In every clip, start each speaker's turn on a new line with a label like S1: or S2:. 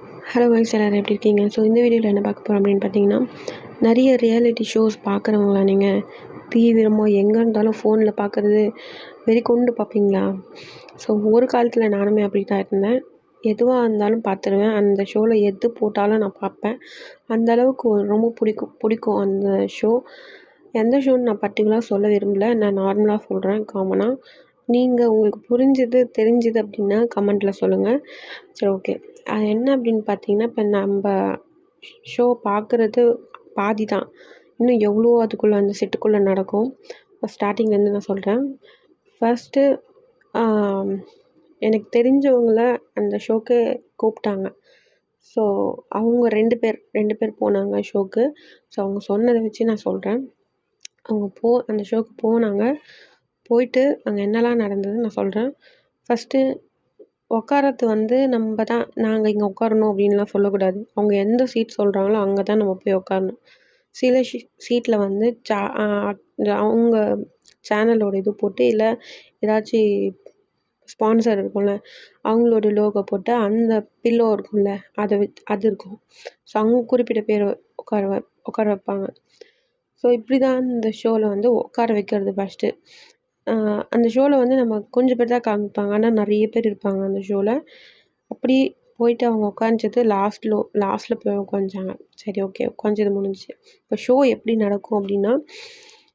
S1: Hello wise எல்லாரும் எப்படி இருக்கீங்க? ஸோ இந்த வீடியோவில் என்ன பார்க்க போகிறோம் அப்படின்னு பார்த்தீங்கன்னா, நிறைய ரியாலிட்டி ஷோஸ் பார்க்குறவங்களா நீங்கள்? தீவிரமாக எங்கே இருந்தாலும் ஃபோனில் பார்க்குறது வெறிக்கொண்டு பார்ப்பீங்களா? ஸோ ஒரு காலத்தில் நானுமே அப்படி தான் இருந்தேன். எதுவாக இருந்தாலும் பார்த்துருவேன். அந்த ஷோவில் எது போட்டாலும் நான் பார்ப்பேன். அந்த அளவுக்கு ரொம்ப பிடிக்கும் அந்த ஷோ. எந்த ஷோன்னு நான் பர்டிகுலராக சொல்ல விரும்பல. நான் நார்மலாக சொல்கிறேன், காமனாக. நீங்கள் உங்களுக்கு புரிஞ்சது தெரிஞ்சுது அப்படின்னா கமெண்ட்டில் சொல்லுங்கள். சரி, ஓகே. அது என்ன அப்படின்னு பார்த்தீங்கன்னா, இப்போ நம்ம ஷோ பார்க்குறது பாதி தான். இன்னும் எவ்வளோ அதுக்குள்ளே அந்த செட்டுக்குள்ளே நடக்கும். இப்போ ஸ்டார்டிங்லேருந்து நான் சொல்கிறேன். ஃபஸ்ட்டு எனக்கு தெரிஞ்சவங்கள அந்த ஷோக்கு கூப்பிட்டாங்க. ஸோ அவங்க ரெண்டு பேர் போனாங்க ஷோக்கு. ஸோ அவங்க சொன்னதை வச்சு நான் சொல்கிறேன். அவங்க அந்த ஷோக்கு போனாங்க. போயிட்டு அங்கே என்னலாம் நடந்ததுன்னு நான் சொல்கிறேன். ஃபஸ்ட்டு உட்காரது நாங்கள் இங்கே உட்காரணும் அப்படின்லாம் சொல்லக்கூடாது. அவங்க எந்த சீட் சொல்கிறாங்களோ அங்கே தான் நம்ம போய் உட்காரணும். சில சீட்டில் அவங்க சேனலோட இது போட்டு, இல்லை ஏதாச்சும் ஸ்பான்சர் இருக்கும்ல, அவங்களோட லோகோ போட்டு அந்த பில்லோ இருக்கும்ல, அது இருக்கும். ஸோ அவங்க குறிப்பிட்ட பேர் உட்கார வைப்பாங்க. ஸோ இப்படி தான் இந்த ஷோவில் உட்கார வைக்கிறது ஃபஸ்ட்டு. அந்த ஷோவில் நம்ம கொஞ்சம் பேர் தான் காமிப்பாங்க. ஆனால் நிறைய பேர் இருப்பாங்க அந்த ஷோவில். அப்படி போயிட்டு அவங்க உட்காந்துச்சது லாஸ்ட்டில் போய் உட்காந்துச்சாங்க. சரி, ஓகே, உட்காந்தது முடிஞ்சிச்சு. இப்போ ஷோ எப்படி நடக்கும் அப்படின்னா,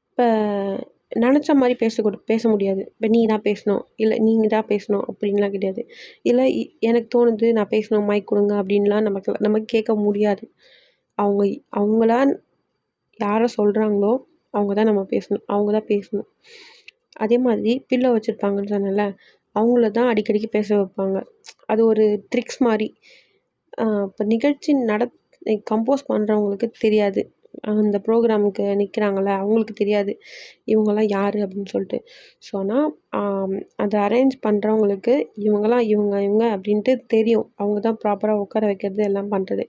S1: இப்போ நினச்ச மாதிரி பேச முடியாது. இப்போ நீ தான் பேசணும், இல்லை நீங்கள் தான் பேசணும் அப்படின்லாம் கிடையாது. இல்லை எனக்கு தோணுது நான் பேசணும், மைக் கொடுங்க அப்படின்லாம் நமக்கு கேட்க முடியாது. அவங்களா யாரை சொல்கிறாங்களோ அவங்க தான் நம்ம பேசணும், அவங்க தான் பேசணும். அதே மாதிரி பில்லோ வச்சுருப்பாங்கன்னு சொன்னேன்ல, அவங்கள தான் அடிக்கடிக்கு பேச வைப்பாங்க. அது ஒரு ட்ரிக்ஸ் மாதிரி. இப்போ நிகழ்ச்சி கம்போஸ் பண்ணுறவங்களுக்கு தெரியாது. அந்த ப்ரோக்ராமுக்கு நிற்கிறாங்கள, அவங்களுக்கு தெரியாது இவங்கெல்லாம் யார் அப்படின்னு சொல்லிட்டு. ஸோ ஆனால் அதை அரேஞ்ச் பண்ணுறவங்களுக்கு இவங்க அப்படின்ட்டு தெரியும். அவங்க தான் ப்ராப்பராக உட்கார வைக்கிறது எல்லாம் பண்ணுறது.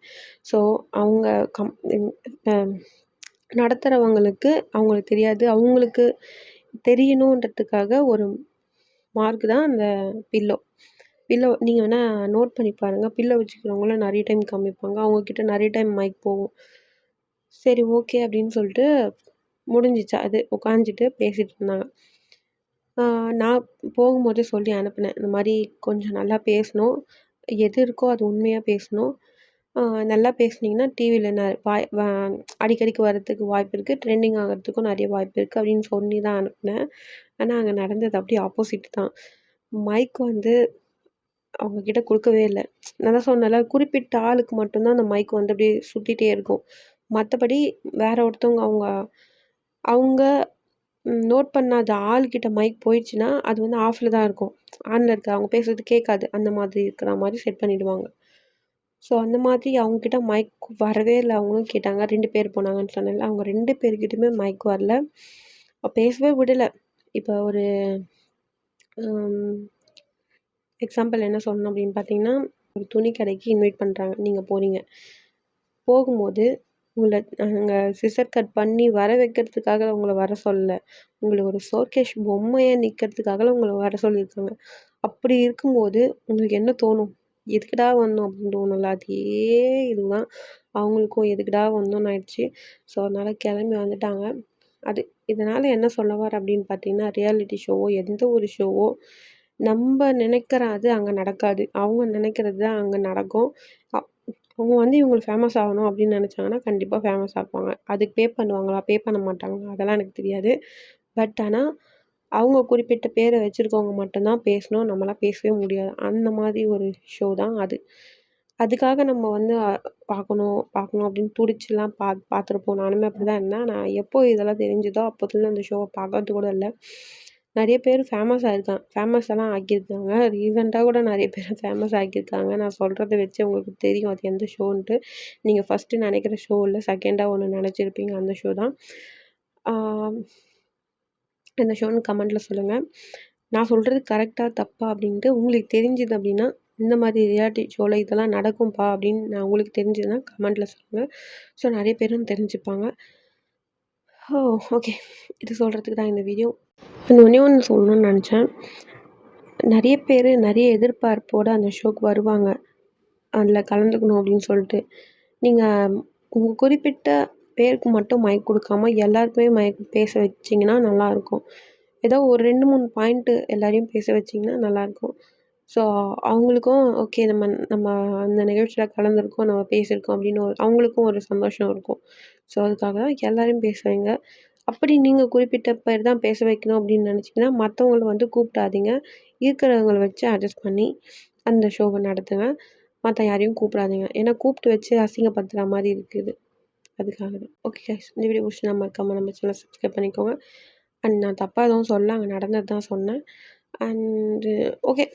S1: ஸோ அவங்க நடத்துகிறவங்களுக்கு அவங்களுக்கு தெரியாது. அவங்களுக்கு தெரியணுன்றதுக்காக ஒரு மார்க் தான் அந்த பில்லோ நீங்கள் வேணால் நோட் பண்ணி பாருங்கள். பில்லோ வச்சுக்கிறவங்கள நிறைய டைம் காமிப்பாங்க. அவங்கக்கிட்ட நிறைய டைம் மைக் போகும். சரி, ஓகே அப்படின்னு சொல்லிட்டு முடிஞ்சிச்சு. அது உட்காந்துட்டு பேசிகிட்டு இருந்தாங்க. நான் போகும்போதே சொல்லி அனுப்பினேன், இந்த மாதிரி கொஞ்சம் நல்லா பேசணும், எது இருக்கோ அது உண்மையாக பேசணும். நல்லா பேசுனீங்கன்னா டிவியில் அடிக்கடிக்கு வரதுக்கு வாய்ப்பு இருக்குது, ட்ரெண்டிங் ஆகிறதுக்கும் நிறைய வாய்ப்பு இருக்குது அப்படின்னு சொல்லி தான் அனுப்பினேன். ஆனால் அங்கே நடந்தது அப்படியே ஆப்போசிட் தான். மைக் அவங்கக்கிட்ட கொடுக்கவே இல்லை. நான் தான் சொன்னேன்ல, குறிப்பிட்ட ஆளுக்கு மட்டும்தான் அந்த மைக் அப்படியே சுற்றிட்டே இருக்கும். மற்றபடி வேற ஒருத்தவங்க அவங்க நோட் பண்ணாத ஆள்கிட்ட மைக் போயிடுச்சுன்னா அது ஆஃபில் தான் இருக்கும், ஆனில் இருக்க அவங்க பேசுறது கேட்காது. அந்த மாதிரி இருக்கிற மாதிரி செட் பண்ணிவிடுவாங்க. ஸோ அந்த மாதிரி அவங்கக்கிட்ட மைக் வரவே இல்லை. அவங்களும் கேட்டாங்க. 2 பேர் போனாங்கன்னு சொன்னேன்ல, அவங்க 2 பேர்கிட்டையுமே மைக் வரல. பேசவே விடலை. இப்போ ஒரு எக்ஸாம்பிள் என்ன சொல்லணும் அப்படின்னு பார்த்தீங்கன்னா, ஒரு துணி கடைக்கு இன்வைட் பண்ணுறாங்க. நீங்கள் போகிறீங்க. போகும்போது உங்களை நாங்கள் சிசர் கட் பண்ணி வர வைக்கிறதுக்காக உங்களை வர சொல்லலை. உங்களை ஒரு ஷோகேஸ் பொம்மையை நிற்கிறதுக்காக உங்களை வர சொல்லியிருக்காங்க. அப்படி இருக்கும்போது உங்களுக்கு என்ன தோணும்? எதுக்குடா வந்தோம் அப்படின்னு தோணும்ல. அதே இதுதான் அவங்களுக்கும், எதுக்குடா வந்தோன்னு ஆயிடுச்சு. ஸோ அதனால் கிளம்பி வந்துட்டாங்க. இதனால் என்ன சொல்ல வரேன் அப்படின்னு பார்த்தீங்கன்னா, ரியாலிட்டி ஷோவோ எந்த ஒரு ஷோவோ நம்ம நினைக்கிறது அங்கே நடக்காது. அவங்க நினைக்கிறது தான் அங்கே நடக்கும். அவங்க இவங்களுக்கு ஃபேமஸ் ஆகணும் அப்படின்னு நினச்சாங்கன்னா கண்டிப்பாக ஃபேமஸ் ஆக்குவாங்க. அதுக்கு பே பண்ணுவாங்களா, பே பண்ண மாட்டாங்களா, அதெல்லாம் எனக்கு தெரியாது. பட் ஆனால் அவங்க குறிப்பிட்ட பேரை வச்சுருக்கவங்க மட்டும்தான் பேசணும், நம்மளாம் பேசவே முடியாது. அந்த மாதிரி ஒரு ஷோ தான் அது. அதுக்காக நம்ம பார்க்கணும் அப்படின்னு துடிச்சுலாம் பார்த்துருப்போம். நானுமே அப்படி தான் இருந்தேன். நான் எப்போ இதெல்லாம் தெரிஞ்சுதோ அப்போதுலேருந்து அந்த ஷோவை பார்க்கறது கூட இல்லை. நிறைய பேர் ஃபேமஸ் எல்லாம் ஆக்கியிருக்காங்க. ரீசெண்டாக கூட நிறைய பேர் ஃபேமஸ் ஆக்கியிருக்காங்க. நான் சொல்கிறத வச்சு உங்களுக்கு தெரியும் அது எந்த ஷோன்ட்டு. நீங்கள் ஃபஸ்ட்டு நினைக்கிற ஷோ இல்லை, செகண்டாக ஒன்று நினச்சிருப்பீங்க, அந்த ஷோ தான். இந்த ஷோன்னு கமெண்ட்டில் சொல்லுங்கள். நான் சொல்கிறது கரெக்டாக தப்பா அப்படின்ட்டு உங்களுக்கு தெரிஞ்சுது அப்படின்னா, இந்த மாதிரி ரியாலிட்டி ஷோவில் இதெல்லாம் நடக்கும்ப்பா அப்படின்னு நான் உங்களுக்கு தெரிஞ்சதுன்னா கமெண்ட்டில் சொல்லுங்கள். ஸோ நிறைய பேரும் தெரிஞ்சுப்பாங்க. ஓகே, இது சொல்கிறதுக்கு தான் இந்த வீடியோ. ஒன்றே ஒன்று சொல்லணும்னு நினச்சேன். நிறைய பேர் நிறைய எதிர்பார்ப்போடு அந்த ஷோக்கு வருவாங்க. அதில் கலந்துக்கணும் அப்படின்னு சொல்லிட்டு. நீங்கள் உங்கள் குறிப்பிட்ட பேருக்கு மட்டும் மைக் கொடுக்காம எல்லாருக்குமே மைக் பேச வச்சிங்கன்னா நல்லாயிருக்கும். ஏதோ ஒரு 2, 3 பாயிண்ட்டு எல்லாரையும் பேச வச்சிங்கன்னா நல்லாயிருக்கும். ஸோ அவங்களுக்கும் ஓகே நம்ம நம்ம அந்த நிகழ்ச்சியில் கலந்துருக்கோம், நம்ம பேசியிருக்கோம் அப்படின்னு அவங்களுக்கும் ஒரு சந்தோஷம் இருக்கும். ஸோ அதுக்காக தான் எல்லாரையும் பேச வைங்க. அப்படி நீங்கள் குறிப்பிட்ட பேர் தான் பேச வைக்கணும் அப்படின்னு நினச்சிங்கன்னா மற்றவங்கள வந்து கூப்பிடாதீங்க. இருக்கிறவங்கள வச்சு அட்ஜஸ்ட் பண்ணி அந்த ஷோவை நடத்துங்க. மற்ற யாரையும் கூப்பிடாதீங்க. ஏன்னா கூப்பிட்டு வச்சு அசிங்கப்படுத்துகிற மாதிரி இருக்குது. அதுக்காக தான். ஓகே கைஸ், இந்த வீடியோ பிடிச்சிருந்தா மறக்காம நம்ம சேனலை சப்ஸ்கிரைப் பண்ணிக்கோங்க. அண்ட் நான் தப்பாக எதுவும் சொல்லல, அங்கே நடந்தது தான் சொன்னேன். அண்டு ஓகே,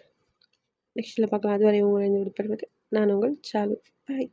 S1: நெக்ஸ்ட்டில் பார்க்கலாம். அதுவரை உங்களை விடைபெறுவது நான் உங்கள் சாரு. பாய்.